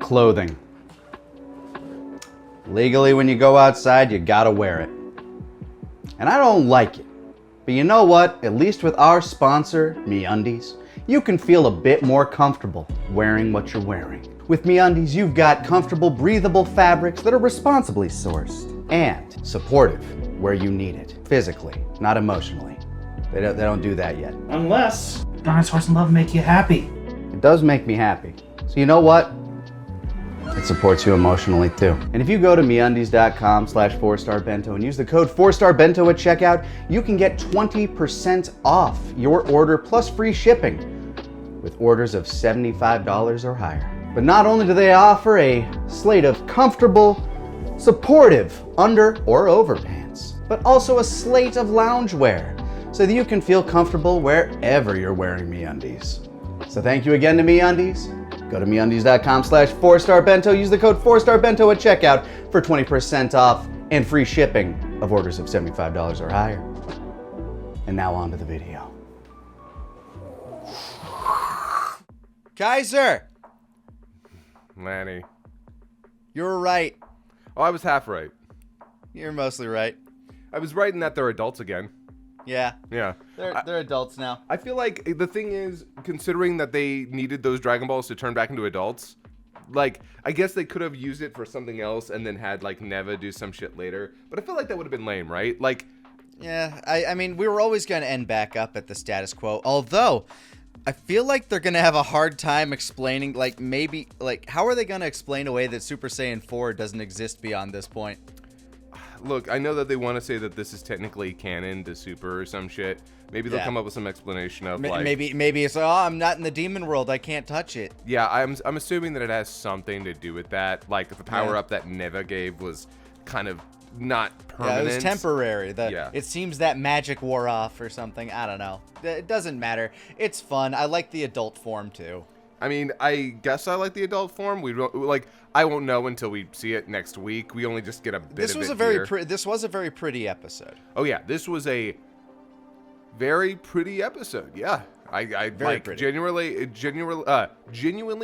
clothing. Legally, when you go outside, you gotta wear it. And I don't like it. But you know what? At least with our sponsor, MeUndies, you can feel a bit more comfortable wearing what you're wearing. With MeUndies, you've got comfortable, breathable fabrics that are responsibly sourced and supportive where you need it. Physically, not emotionally. They don't do that yet. Unless dinosaurs in love make you happy. It does make me happy. So you know what? It supports you emotionally too. And if you go to MeUndies.com/4starbento and use the code 4starbento at checkout, you can get 20% off your order plus free shipping with orders of $75 or higher. But not only do they offer a slate of comfortable, supportive under or over pants, but also a slate of loungewear so that you can feel comfortable wherever you're wearing MeUndies. So thank you again to MeUndies. Go to MeUndies.com/4starbento. Use the code 4starbento at checkout for 20% off and free shipping of orders of $75 or higher. And now on to the video. Kaiser! Lanny. You were right. Oh, I was half right. You're mostly right. I was right in that they're adults again. Yeah. Yeah. They're adults now. I feel like the thing is, considering that they needed those Dragon Balls to turn back into adults, like, I guess they could have used it for something else and then had, like, Neva do some shit later. But I feel like that would have been lame, right? Like... Yeah, I mean, we were always going to end back up at the status quo. Although, I feel like they're going to have a hard time explaining, like, maybe... Like, how are they going to explain away that Super Saiyan 4 doesn't exist beyond this point? Look, I know that they want to say that this is technically canon to Super or some shit. Maybe they'll come up with some explanation of like... Maybe it's, oh, I'm not in the demon world, I can't touch it. Yeah, I'm assuming that it has something to do with that. Like, the power-up that Neva gave was kind of not permanent. Yeah, it was temporary. Yeah. It seems that magic wore off or something. I don't know. It doesn't matter. It's fun. I like the adult form, too. I mean, I guess I like the adult form. We don't, like, I won't know until we see it next week. We only just get a bit of it here. This was a very pretty episode. Oh yeah, this was a very pretty episode. Yeah, I very like pretty. genuinely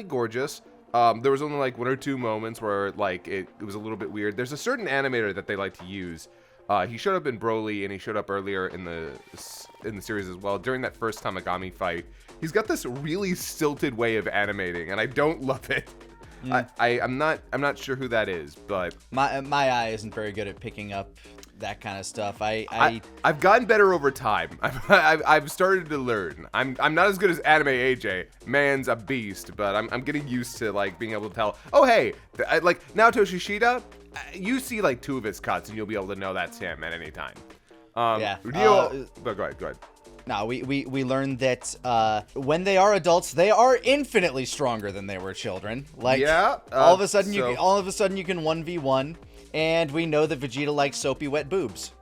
gorgeous. There was only like one or two moments where like it was a little bit weird. There's a certain animator that they like to use. He showed up in Broly and he showed up earlier in the series as well during that first Tamagami fight. He's got this really stilted way of animating, and I don't love it. I'm not sure who that is, but my eye isn't very good at picking up that kind of stuff. I've gotten better over time. I've started to learn. I'm not as good as Anime AJ. Man's a beast, but I'm getting used to like being able to tell. Oh hey, like Naoto Shishida, you see like two of his cuts, and you'll be able to know that's him at any time. Yeah. But go ahead. No, we learned that when they are adults, they are infinitely stronger than they were children. Like, yeah, all of a sudden you can 1v1, and we know that Vegeta likes soapy wet boobs.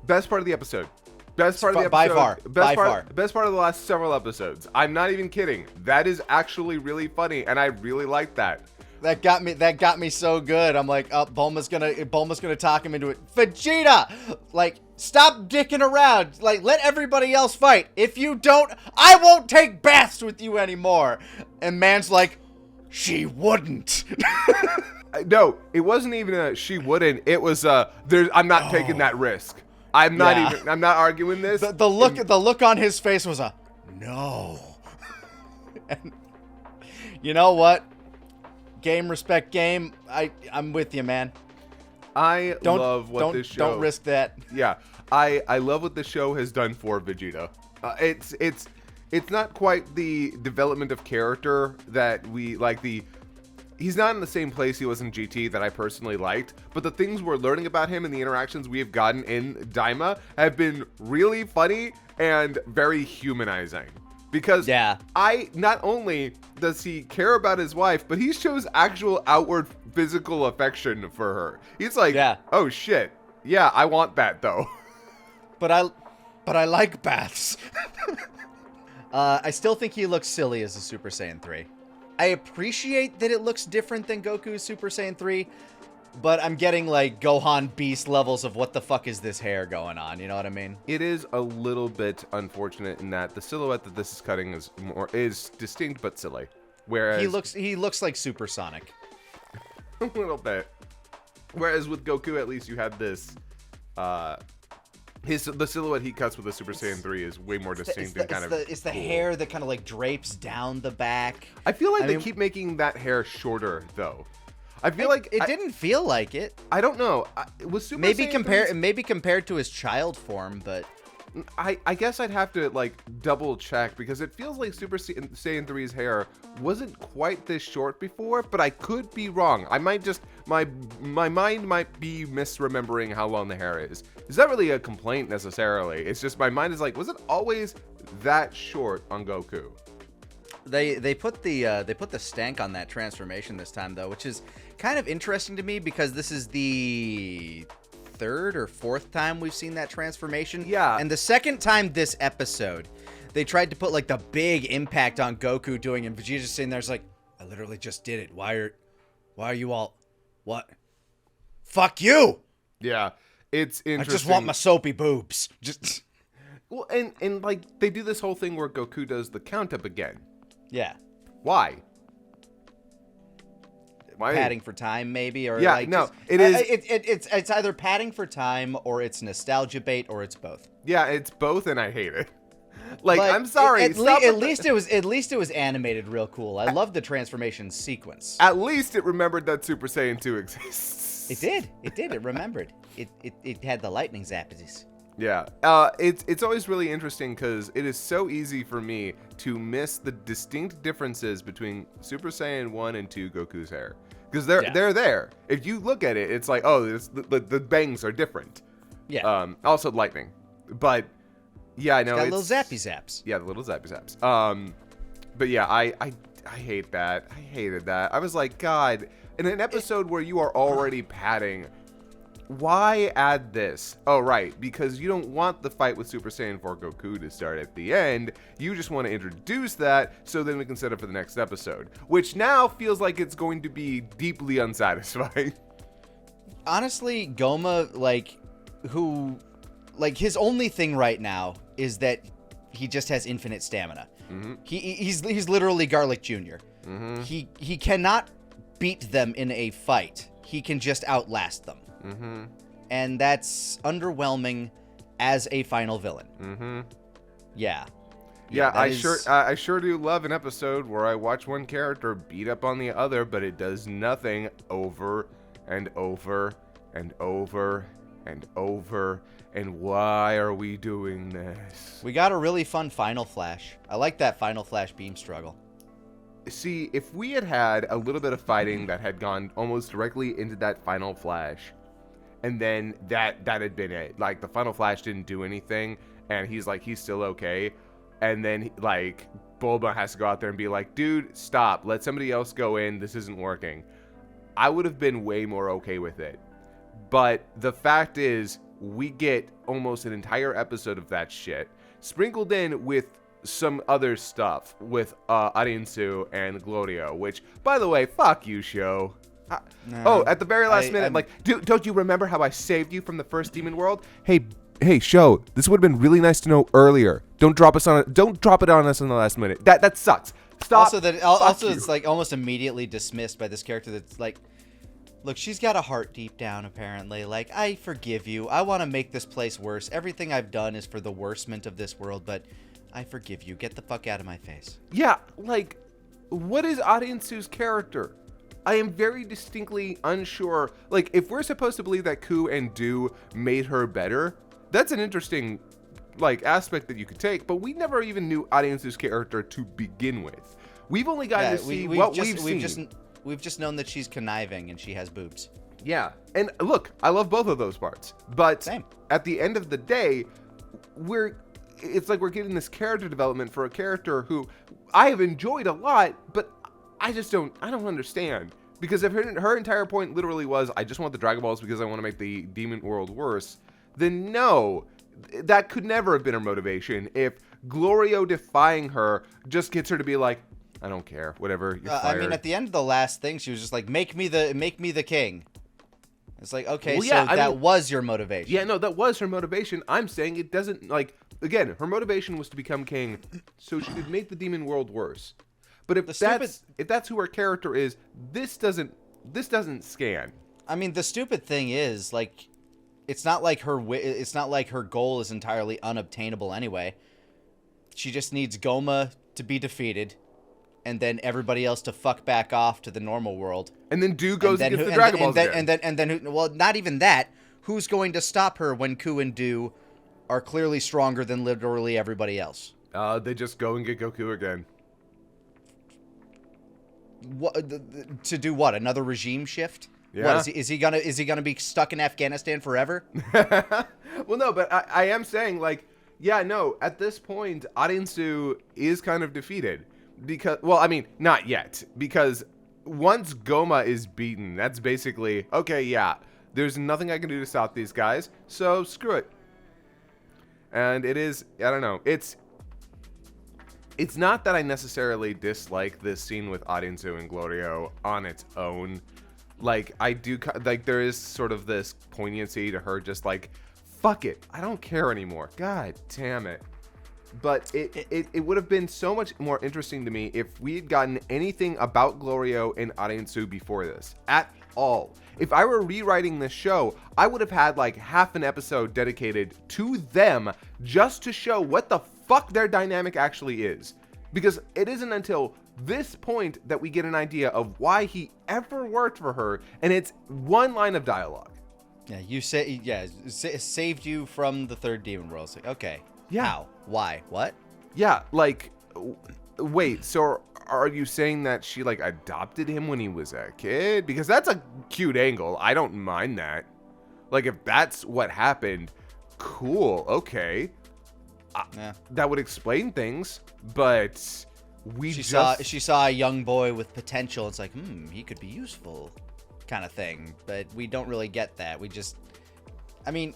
Best part of the episode. Best part of the episode. By far. Best part of the last several episodes. I'm not even kidding. That is actually really funny, and I really like that. That got me so good. I'm like, oh, Bulma's gonna talk him into it. Vegeta, like, stop dicking around. Like, let everybody else fight. If you don't, I won't take baths with you anymore. And Man's like, she wouldn't. No, it wasn't even a she wouldn't. It was I'm not taking that risk. I'm not arguing this. The look on his face was a no. And you know what? Game, respect game. I'm with you, man. I love what this show... Don't risk that. Yeah. I love what the show has done for Vegeta. It's not quite the development of character that we like. He's not in the same place he was in GT that I personally liked, but the things we're learning about him and the interactions we have gotten in Daima have been really funny and very humanizing. Because not only does he care about his wife, but he shows actual outward physical affection for her. He's like, oh shit, yeah, I want that though. But I like baths. I still think he looks silly as a Super Saiyan 3. I appreciate that it looks different than Goku's Super Saiyan 3, but I'm getting like Gohan Beast levels of what the fuck is this hair going on, you know what I mean? It is a little bit unfortunate in that the silhouette that this is cutting is distinct but silly. Whereas he looks like Supersonic. a little bit. Whereas with Goku, at least you had this. The silhouette he cuts with the Super Saiyan 3 is way more distinct and kind of. It's the cool. hair that kind of like drapes down the back. I feel like they keep making that hair shorter though. I feel like it didn't feel like it. I don't know. Was Super Maybe Saiyan 3's compared to his child form, but I guess I'd have to like double check because it feels like Super Saiyan 3's hair wasn't quite this short before, but I could be wrong. I might just my mind might be misremembering how long the hair is. Is that really a complaint necessarily? It's just my mind is like, was it always that short on Goku? They put the stank on that transformation this time though, which is kind of interesting to me because this is the third or fourth time we've seen that transformation. Yeah. And the second time this episode, they tried to put like the big impact on Goku doing it, and Vegeta's just sitting there's like, I literally just did it. Why are you all what? Fuck you! Yeah. It's interesting. I just want my soapy boobs. Just well, and like they do this whole thing where Goku does the count up again. yeah. Why? Why? Padding for time, maybe, or Yeah, like no, just, it is. It's either padding for time, or it's nostalgia bait, or it's both. Yeah, it's both, and I hate it. Like, But I'm sorry. At least it was animated real cool. I love the transformation sequence. At least it remembered that Super Saiyan 2 exists. It did. It remembered. It had the lightning zappies. Yeah. It's always really interesting because it is so easy for me to miss the distinct differences between Super Saiyan 1 and 2 Goku's hair. Because they're there. If you look at it, it's like, oh, the bangs are different. Yeah. Also lightning. But yeah, I know. It's got little zappy zaps. Yeah, the little zappy zaps. But yeah, I hate that. I hated that. I was like, God, in an episode where you are already padding, why add this? Oh, right, because you don't want the fight with Super Saiyan 4 Goku to start at the end. You just want to introduce that so then we can set up for the next episode, which now feels like it's going to be deeply unsatisfying. Honestly, Goma, his only thing right now is that he just has infinite stamina. Mm-hmm. He's literally Garlic Jr. Mm-hmm. He cannot beat them in a fight. He can just outlast them. Mm-hmm. And that's underwhelming as a final villain. Mm-hmm. Yeah. Yeah, I sure do love an episode where I watch one character beat up on the other, but it does nothing over and over and over and over. And why are we doing this? We got a really fun Final Flash. I like that Final Flash beam struggle. See, if we had a little bit of fighting that had gone almost directly into that Final Flash, and then that had been it. Like, the Final Flash didn't do anything, and he's still okay. And then, like, Bulma has to go out there and be like, dude, stop. Let somebody else go in. This isn't working. I would have been way more okay with it. But the fact is, we get almost an entire episode of that shit, sprinkled in with some other stuff with Ariansu and Glorio, which, by the way, fuck you, show. At the very last minute, dude, don't you remember how I saved you from the first demon world? Hey, show. This would have been really nice to know earlier. Don't drop it on us in the last minute. That sucks. Stop. Also, it's like almost immediately dismissed by this character that's like, look, she's got a heart deep down, apparently. Like, I forgive you. I want to make this place worse. Everything I've done is for the worstment of this world, but I forgive you. Get the fuck out of my face. Yeah, like, what is Ariansu's character? I am very distinctly unsure. Like, if we're supposed to believe that Ku and Du made her better, that's an interesting, like, aspect that you could take, but we never even knew Ariansu's character to begin with. We've only gotten to see what we've seen. We've just known that she's conniving and she has boobs. Yeah, and look, I love both of those parts, but Same. At the end of the day, it's like we're getting this character development for a character who I have enjoyed a lot, but I don't understand. Because if her entire point literally was, I just want the Dragon Balls because I want to make the demon world worse, then no, that could never have been her motivation. If Glorio defying her just gets her to be like, I don't care, whatever, you're fired. I mean, at the end of the last thing, she was just like, make me the king. It's like, okay, well, yeah, so that was your motivation. Yeah, no, that was her motivation. I'm saying it doesn't, like, again, her motivation was to become king so she could make the demon world worse. But if that's who her character is, this doesn't scan. I mean, the stupid thing is, like, it's not like her goal is entirely unobtainable anyway. She just needs Goma to be defeated, and then everybody else to fuck back off to the normal world. And then Do goes and gets the Dragon Balls again. And then, well, not even that. Who's going to stop her when Ku and Do are clearly stronger than literally everybody else? They just go and get Goku again. What to do? What, another regime shift? Yeah. What is he gonna be stuck in Afghanistan forever? Well, no, but I am saying, like, yeah, no. At this point, Arinsu is kind of defeated because, well, I mean, not yet, because once Goma is beaten, that's basically okay. Yeah, there's nothing I can do to stop these guys, so screw it. And it is, I don't know. It's not that I necessarily dislike this scene with Arinsu and Glorio on its own. Like, I do, like, there is sort of this poignancy to her just like, fuck it, I don't care anymore. God damn it. But it would have been so much more interesting to me if we had gotten anything about Glorio and Arinsu before this. At all. If I were rewriting this show, I would have had like half an episode dedicated to them just to show what the fuck their dynamic actually is. Because it isn't until this point that we get an idea of why he ever worked for her, and it's one line of dialogue. Yeah, you say, yeah, saved you from the third demon world. It's like, okay, yeah. How? Why? What? Yeah, like, wait, so are you saying that she, like, adopted him when he was a kid? Because that's a cute angle. I don't mind that. Like, if that's what happened, cool, okay. Yeah. That would explain things, but she saw a young boy with potential. It's like, he could be useful, kind of thing. But we don't really get that. I mean,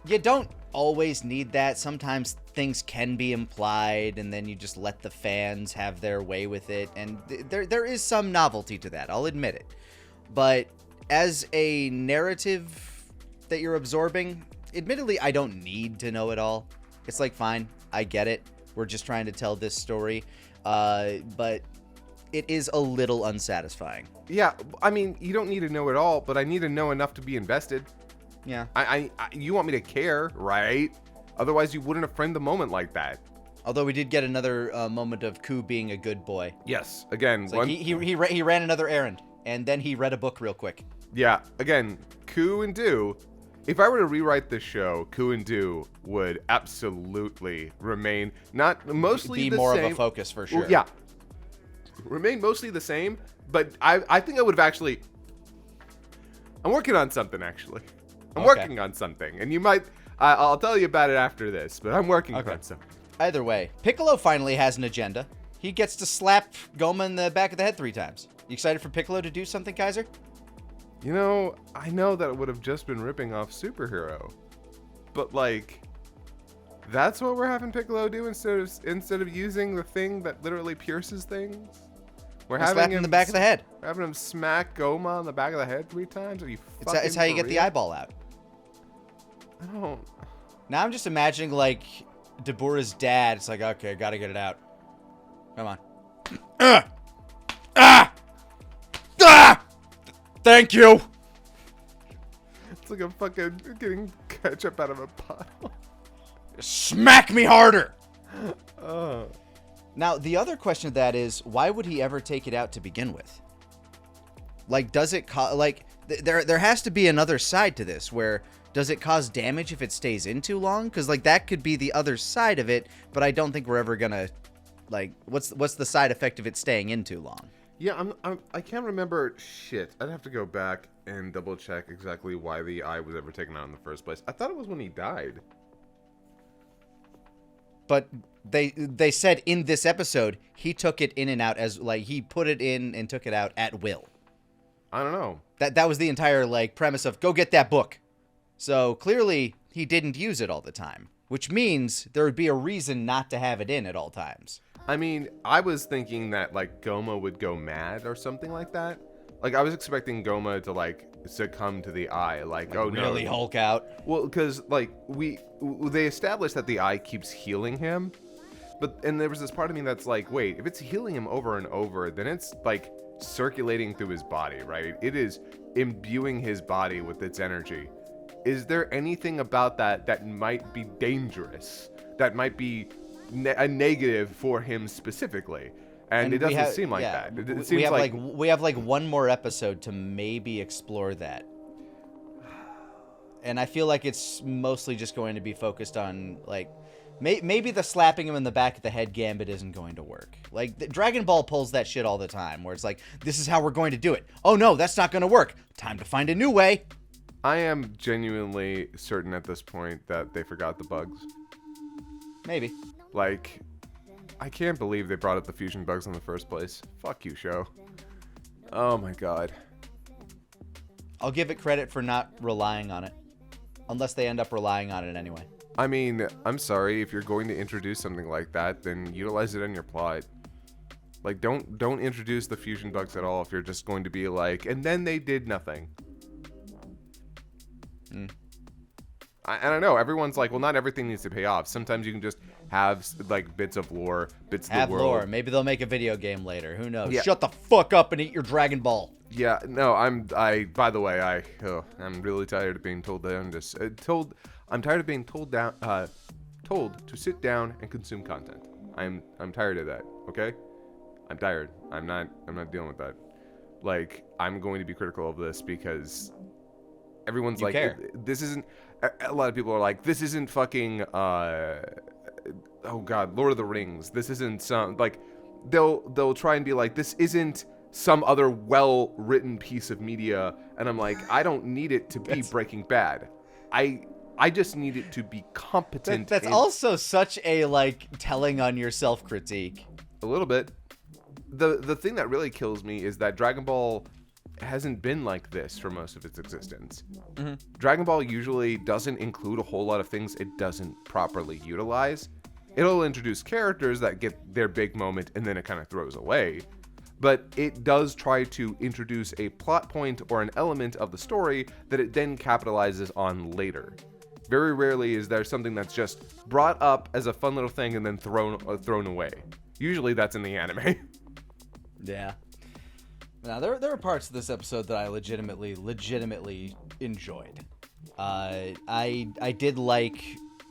you don't always need that. Sometimes things can be implied, and then you just let the fans have their way with it. And there is some novelty to that. I'll admit it. But as a narrative that you're absorbing, admittedly, I don't need to know it all. It's like, fine, I get it. We're just trying to tell this story. But it is a little unsatisfying. Yeah, I mean, you don't need to know it all, but I need to know enough to be invested. Yeah. You want me to care, right? Otherwise, you wouldn't have framed the moment like that. Although we did get another moment of Ku being a good boy. Yes, again. Like he ran another errand, and then he read a book real quick. Yeah, again, Ku and Do. If I were to rewrite this show, Ku and Do would absolutely remain mostly the same. Be more of a focus for sure. Yeah. Remain mostly the same, but I think I would have actually... I'm working on something, actually. I'm working on something, and you might... I'll tell you about it after this, but I'm working on something. Either way, Piccolo finally has an agenda. He gets to slap Goma in the back of the head 3 times. You excited for Piccolo to do something, Kaiser? You know, I know that it would have just been ripping off Superhero, but like, that's what we're having Piccolo do instead of using the thing that literally pierces things. We're having him in the back of the head. We're having him smack Goma on the back of the head 3 times. Are you fucking It's how you get the eyeball out. I don't. Now I'm just imagining like Dabura's dad. It's like, okay, gotta get it out. Come on. Thank you. It's like I'm fucking getting ketchup out of a bottle. Smack me harder. Now, the other question of that is, why would he ever take it out to begin with? Like, does it there has to be another side to this where does it cause damage if it stays in too long? Because like that could be the other side of it, but I don't think we're ever gonna like what's the side effect of it staying in too long? Yeah, I can't remember shit. I'd have to go back and double check exactly why the eye was ever taken out in the first place. I thought it was when he died. But they said in this episode he took it in and out as like he put it in and took it out at will. I don't know. That was the entire like premise of go get that book. So clearly he didn't use it all the time, which means there would be a reason not to have it in at all times. I mean, I was thinking that, like, Goma would go mad or something like that. Like, I was expecting Goma to, like, succumb to the eye. Like, oh, no. Really Hulk out? Well, because, like, they established that the eye keeps healing him. And there was this part of me that's like, wait, if it's healing him over and over, then it's like circulating through his body, right? It is imbuing his body with its energy. Is there anything about that might be dangerous? That might be a negative for him specifically? And it doesn't seem like that. It seems we have like one more episode to maybe explore that. And I feel like it's mostly just going to be focused on, like, maybe the slapping him in the back of the head gambit isn't going to work. Like, Dragon Ball pulls that shit all the time, where it's like, this is how we're going to do it. Oh no, that's not going to work. Time to find a new way. I am genuinely certain at this point that they forgot the bugs. Maybe. Like, I can't believe they brought up the fusion bugs in the first place. Fuck you, show. Oh my god. I'll give it credit for not relying on it. Unless they end up relying on it anyway. I mean, I'm sorry, if you're going to introduce something like that, then utilize it in your plot. Like, don't introduce the fusion bugs at all if you're just going to be like, and then they did nothing. And I know, everyone's like, well, not everything needs to pay off. Sometimes you can just have, like, bits of lore, bits of the world. Have lore. Maybe they'll make a video game later. Who knows? Yeah. Shut the fuck up and eat your Dragon Ball. Yeah, no, by the way, I'm really tired of being told that I'm tired of being told to sit down and consume content. I'm tired of that, okay? I'm tired. I'm not dealing with that. Like, I'm going to be critical of this because everyone's like, this isn't, a lot of people are like, this isn't fucking, oh god, Lord of the Rings. This isn't some, like, they'll try and be like, this isn't some other well-written piece of media, and I'm like, I don't need it to be Breaking Bad. I just need it to be competent. That's also such a, like, telling on yourself critique. A little bit. The thing that really kills me is that Dragon Ball hasn't been like this for most of its existence. Mm-hmm. Dragon Ball usually doesn't include a whole lot of things it doesn't properly utilize. It'll introduce characters that get their big moment, and then it kind of throws away. But it does try to introduce a plot point or an element of the story that it then capitalizes on later. Very rarely is there something that's just brought up as a fun little thing and then thrown away. Usually that's in the anime. Yeah. Now, there are parts of this episode that I legitimately enjoyed. I did like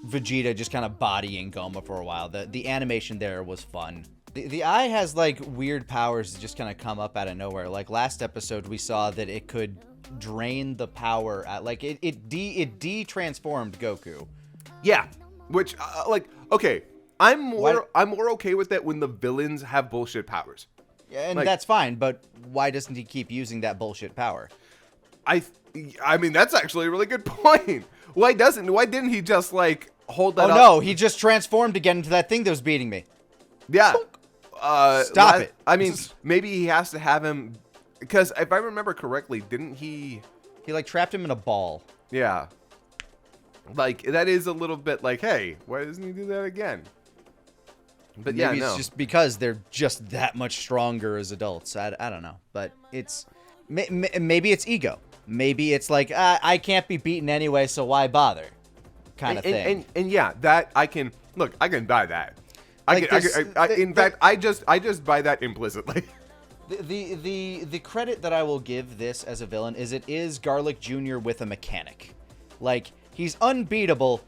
Vegeta just kind of bodying Goma for a while. The animation there was fun. The eye has, like, weird powers that just kind of come up out of nowhere. Like, last episode, we saw that it could drain the power. It de-transformed Goku. Yeah, which, like, okay, I'm more okay with that when the villains have bullshit powers. Yeah, and like, that's fine, but why doesn't he keep using that bullshit power? I mean, that's actually a really good point. Why didn't he just, like, hold that up? Oh, no, he just transformed again into that thing that was beating me. Yeah. Stop it. I mean, maybe he has to have him, because if I remember correctly, didn't he... He, like, trapped him in a ball. Yeah. Like, that is a little bit like, hey, why doesn't he do that again? But maybe it's just because they're just that much stronger as adults. I don't know. But it's... Maybe it's ego. Maybe it's like, I can't be beaten anyway, so why bother? Kind of thing. And yeah, that I can... Look, I can buy that. In fact, I just buy that implicitly. The credit that I will give this as a villain is it is Garlic Jr. with a mechanic. Like, he's unbeatable,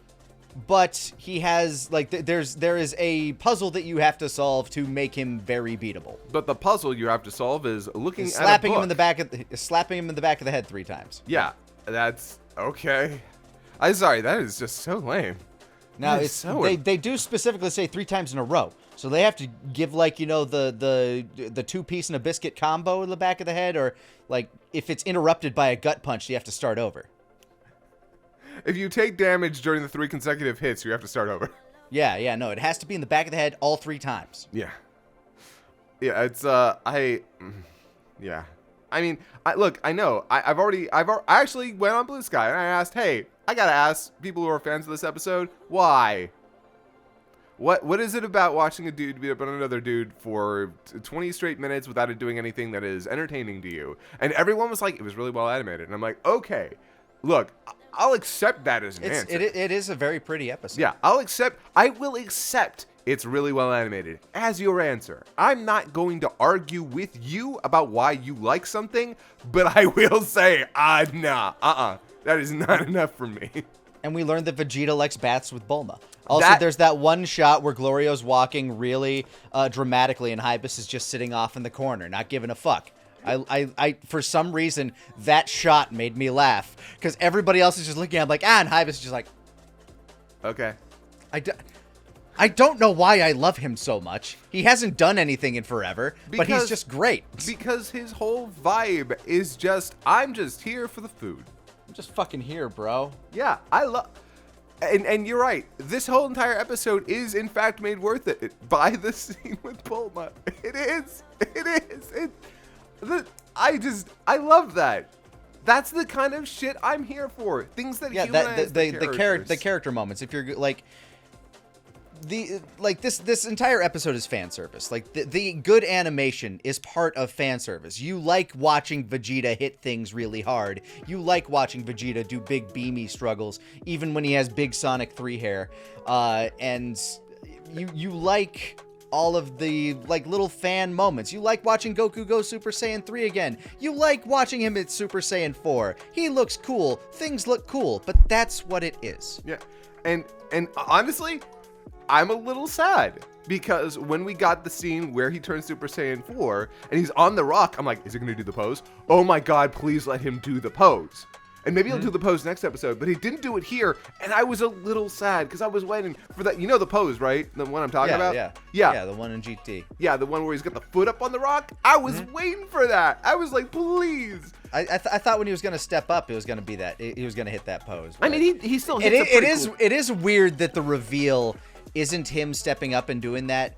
but he has, like, there is a puzzle that you have to solve to make him very beatable. But the puzzle you have to solve is slapping him in the back of the head 3 times. Yeah, that's okay. I'm sorry, that is just so lame. Now, they do specifically say 3 times in a row. So they have to give, like, you know, the 2-piece and a biscuit combo in the back of the head, or, like, if it's interrupted by a gut punch, you have to start over. If you take damage during the 3 consecutive hits, you have to start over. Yeah, no, it has to be in the back of the head all 3 times. Yeah. Yeah, it's, yeah. I mean, look, I know, I actually went on Blue Sky, and I asked, hey, I gotta ask people who are fans of this episode, why? What is it about watching a dude beat up on another dude for 20 straight minutes without it doing anything that is entertaining to you? And everyone was like, it was really well animated. And I'm like, okay, look, I'll accept that as an answer. It is a very pretty episode. Yeah, I will accept It's really well animated. As your answer, I'm not going to argue with you about why you like something, but I will say, that is not enough for me. And we learned that Vegeta likes baths with Bulma. Also, there's that one shot where Glorio's walking really dramatically, and Hybus is just sitting off in the corner, not giving a fuck. I for some reason, that shot made me laugh, because everybody else is just looking at him like, and Hybus is just like, okay. I don't know why I love him so much. He hasn't done anything in forever, but he's just great. Because his whole vibe is just, I'm just here for the food. I'm just fucking here, bro. Yeah, I love... And you're right. This whole entire episode is, in fact, made worth it by the scene with Bulma. It is. I love that. That's the kind of shit I'm here for. Things that humanize the character moments. If you're like... this entire episode is fan service. Like the good animation is part of fan service. You like watching Vegeta hit things really hard. You like watching Vegeta do big beamy struggles, even when he has big Sonic 3 hair. And you like all of the little fan moments. You like watching Goku go Super Saiyan 3 again. You like watching him at Super Saiyan 4. He looks cool. Things look cool, but that's what it is. Yeah. And honestly, I'm a little sad because when we got the scene where he turns Super Saiyan 4 and he's on the rock, I'm like, is he going to do the pose? Oh my God, please let him do the pose. And maybe he'll do the pose next episode, but he didn't do it here. And I was a little sad because I was waiting for that. You know the pose, right? The one I'm talking about? Yeah, the one in GT. Yeah, the one where he's got the foot up on the rock. I was waiting for that. I was like, please. I thought when he was going to step up, it was going to be that. He was going to hit that pose. I mean, he still hits it pretty cool. It is weird that the reveal isn't him stepping up and doing that,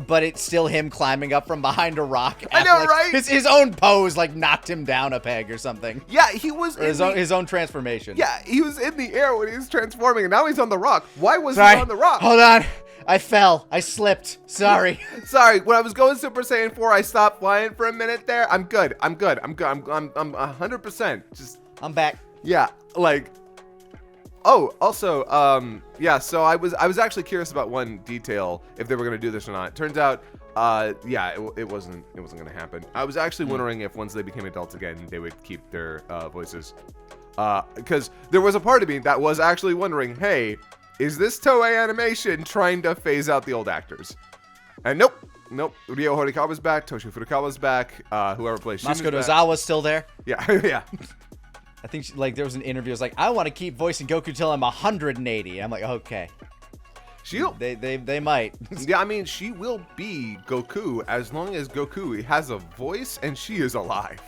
but it's still him climbing up from behind a rock. I know, right? His own pose knocked him down a peg or something. Yeah, he was his own transformation. Yeah, he was in the air when he was transforming, and now he's on the rock. Why was he on the rock? Hold on, I fell. I slipped. Sorry. Sorry. When I was going Super Saiyan 4, I stopped flying for a minute there. I'm good. I'm 100%. I'm back. Yeah, Oh, also, so I was actually curious about one detail, if they were going to do this or not. Turns out, it wasn't going to happen. I was actually wondering if once they became adults again, they would keep their voices. Because there was a part of me that was actually wondering, hey, is this Toei Animation trying to phase out the old actors? And nope. Ryo Horikawa's back, Toshi Furukawa's back, whoever plays Shin Masuko Nozawa's still there. Yeah, yeah. I think there was an interview. It was like, I want to keep voicing Goku till I'm 180. I'm like, okay. They might. Yeah, I mean, she will be Goku as long as Goku has a voice and she is alive.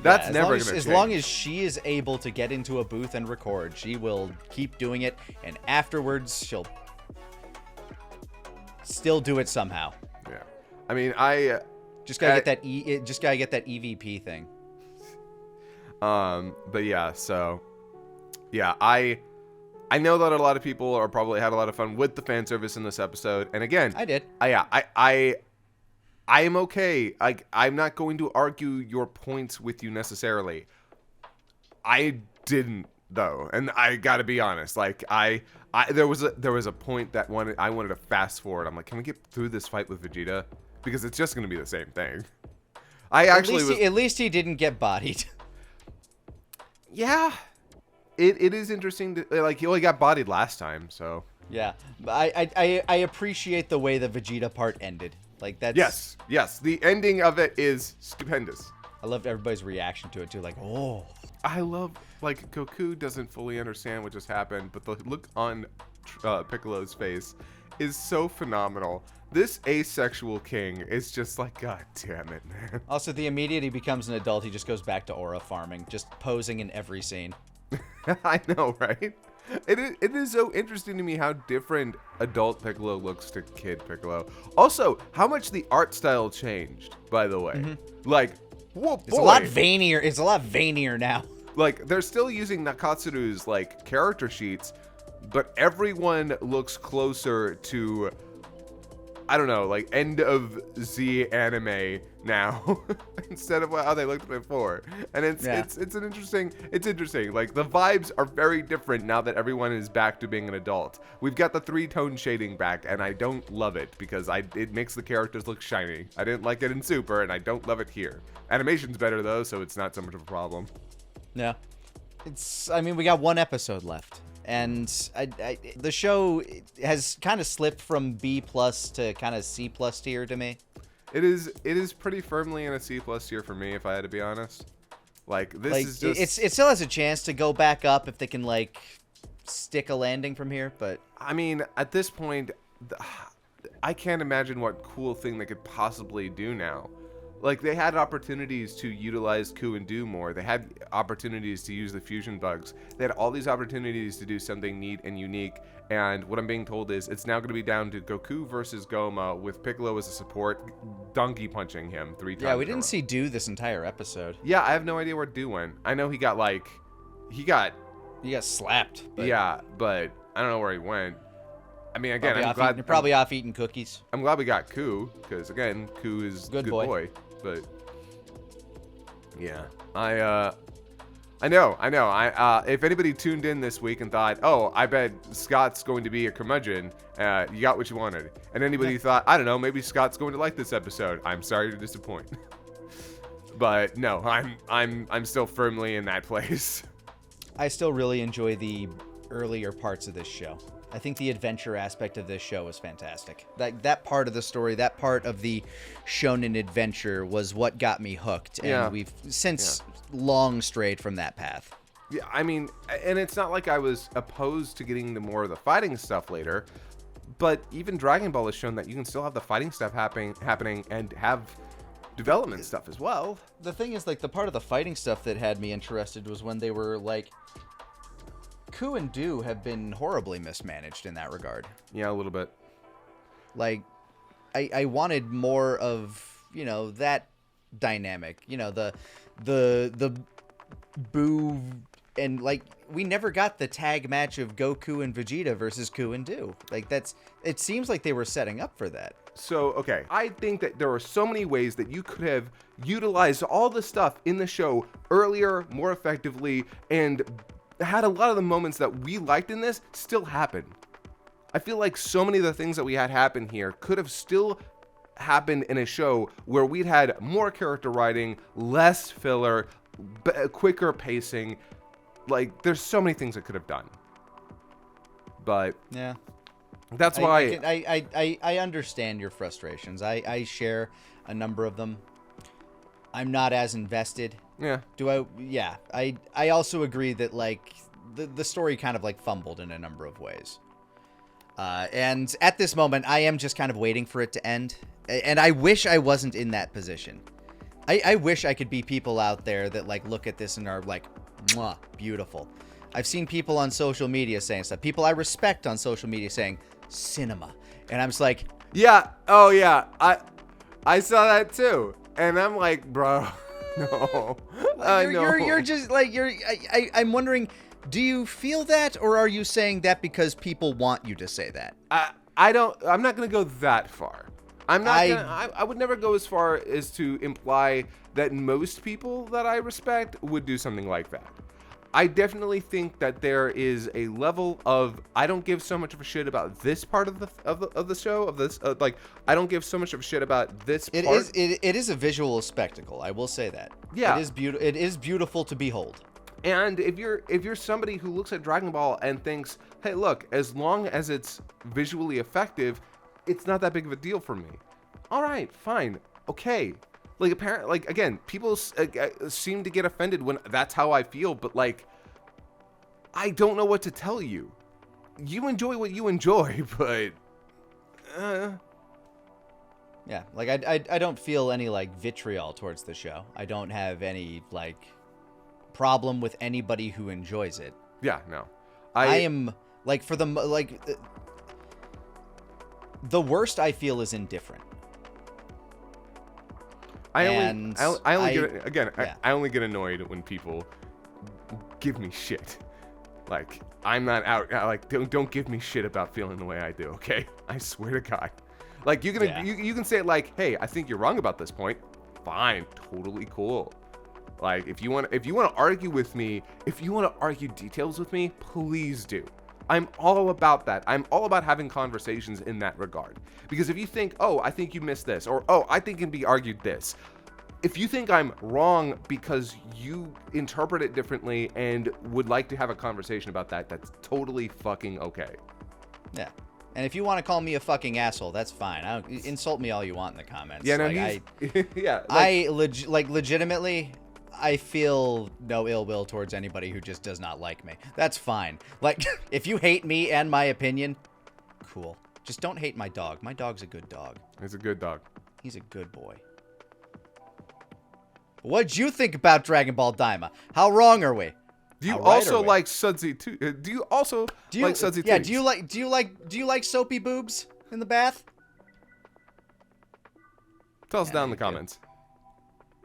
That's never going to change. As long as she is able to get into a booth and record, she will keep doing it, and afterwards she'll still do it somehow. Yeah, I mean, I just gotta get that EVP thing. But yeah, so yeah, I know that a lot of people are probably had a lot of fun with the fan service in this episode, and again, I did. I am okay. I'm not going to argue your points with you necessarily. I didn't though, and I got to be honest. There was a point that I wanted to fast forward. I'm like, can we get through this fight with Vegeta? Because it's just going to be the same thing. At least he didn't get bodied. Yeah, it is interesting to he only got bodied last time, so yeah. I appreciate the way the Vegeta part ended. That's yes, the ending of it is stupendous. I loved everybody's reaction to it too. Oh, I love Goku doesn't fully understand what just happened, but the look on Piccolo's face is so phenomenal. This asexual king is just God damn it, man. Also, the immediate he becomes an adult, he just goes back to aura farming, just posing in every scene. I know, right? It is so interesting to me how different adult Piccolo looks to kid Piccolo. Also, how much the art style changed, by the way. Whoa, boy. It's a lot veinier. It's a lot veinier now. They're still using Nakatsuru's character sheets, but everyone looks closer to I don't know, like end of Z anime now instead of how they looked before. And it's interesting. Like the vibes are very different now that everyone is back to being an adult. We've got the 3-tone shading back, and I don't love it because it makes the characters look shiny. I didn't like it in Super, and I don't love it here. Animation's better though, so it's not so much of a problem. Yeah. I mean, we got one episode left. And the show has kind of slipped from B+ to kind of C+ tier to me. It is pretty firmly in a C+ tier for me, if I had to be honest. Like is just it still has a chance to go back up if they can like stick a landing from here. But I mean, at this point, I can't imagine what cool thing they could possibly do now. Like, they had opportunities to utilize Ku and Do more. They had opportunities to use the fusion bugs. They had all these opportunities to do something neat and unique. And what I'm being told is it's now going to be down to Goku versus Goma with Piccolo as a support, donkey punching him 3 times. Yeah, we didn't see Do this entire episode. Yeah, I have no idea where Do went. I know he got slapped. But... Yeah, but I don't know where he went. I mean, again, you're probably off eating cookies. I'm glad we got Ku, because again, Ku is good boy. But yeah, I know. If anybody tuned in this week and thought, oh, I bet Scott's going to be a curmudgeon, you got what you wanted. And anybody thought, I don't know, maybe Scott's going to like this episode, I'm sorry to disappoint. But no, I'm still firmly in that place. I still really enjoy the earlier parts of this show. I think the adventure aspect of this show is fantastic. That part of the story, that part of the shonen adventure was what got me hooked. And we've since long strayed from that path. Yeah, I mean, and it's not like I was opposed to getting the more of the fighting stuff later, but even Dragon Ball has shown that you can still have the fighting stuff happening and have development stuff as well. The thing is, like, the part of the fighting stuff that had me interested was when they were like, Ku and Do have been horribly mismanaged in that regard. Yeah, a little bit. Like, I wanted more of, that dynamic. The Boo, and, like, we never got the tag match of Goku and Vegeta versus Ku and Do. Like, it seems like they were setting up for that. So, okay, I think that there are so many ways that you could have utilized all the stuff in the show earlier, more effectively, and had a lot of the moments that we liked in this still happen. I feel like so many of the things that we had happen here could have still happened in a show where we'd had more character writing, less filler, quicker pacing. Like, there's so many things it could have done. But yeah, that's why I understand your frustrations. I share a number of them. I'm not as invested. Yeah. Yeah. I also agree that, like, the story kind of, like, fumbled in a number of ways. And at this moment, I am just kind of waiting for it to end. And I wish I wasn't in that position. I wish I could be people out there that, like, look at this and are like, mwah, beautiful. I've seen people on social media saying stuff. People I respect on social media saying, cinema. And I'm just like... Yeah. Oh, yeah. I saw that, too. And I'm like, bro... No, you're just like I'm wondering, do you feel that, or are you saying that because people want you to say that? I'm not gonna go that far. I would never go as far as to imply that most people that I respect would do something like that. I definitely think that there is a level of I don't give so much of a shit about this part of the show like I don't give so much of a shit about this part. It is a visual spectacle. I will say that. Yeah, it is beautiful to behold. And if you're somebody who looks at Dragon Ball and thinks, hey, look, as long as it's visually effective, it's not that big of a deal for me. All right, fine, okay. Like, apparently, like, again, people seem to get offended when that's how I feel, but, like, I don't know what to tell you. You enjoy what you enjoy, but... Yeah, like, I don't feel any, like, vitriol towards the show. I don't have any, like, problem with anybody who enjoys it. Yeah, no. I am, like, for the, like... The worst I feel is indifferent. I only get annoyed when people give me shit. Like, I'm not out. Like, don't give me shit about feeling the way I do. Okay, I swear to God. Like, you can Yeah. you can say it like, hey, I think you're wrong about this point. Fine, totally cool. Like, if you want to argue with me, if you want to argue details with me, please do. I'm all about that. I'm all about having conversations in that regard. Because if you think, oh, I think you missed this, or oh, I think it can be argued this. If you think I'm wrong because you interpret it differently and would like to have a conversation about that, that's totally fucking okay. Yeah. And if you want to call me a fucking asshole, that's fine. Insult me all you want in the comments. Yeah, no, like, yeah. Legitimately, I feel no ill will towards anybody who just does not like me. That's fine. Like, if you hate me and my opinion, cool. Just don't hate my dog. My dog's a good dog. He's a good dog. He's a good boy. What'd you think about Dragon Ball Daima? How wrong are we? Do you How right also are we? like Sudsy too? Do you also like Sudsy Yeah. too? Do you like soapy boobs in the bath? Tell us Yeah, down in the you do. comments.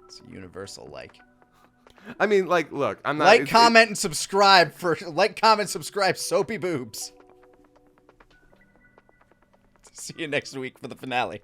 It's a universal like. I mean, like, look, I'm not Like, it's- comment, and subscribe for subscribe, soapy boobs. See you next week for the finale.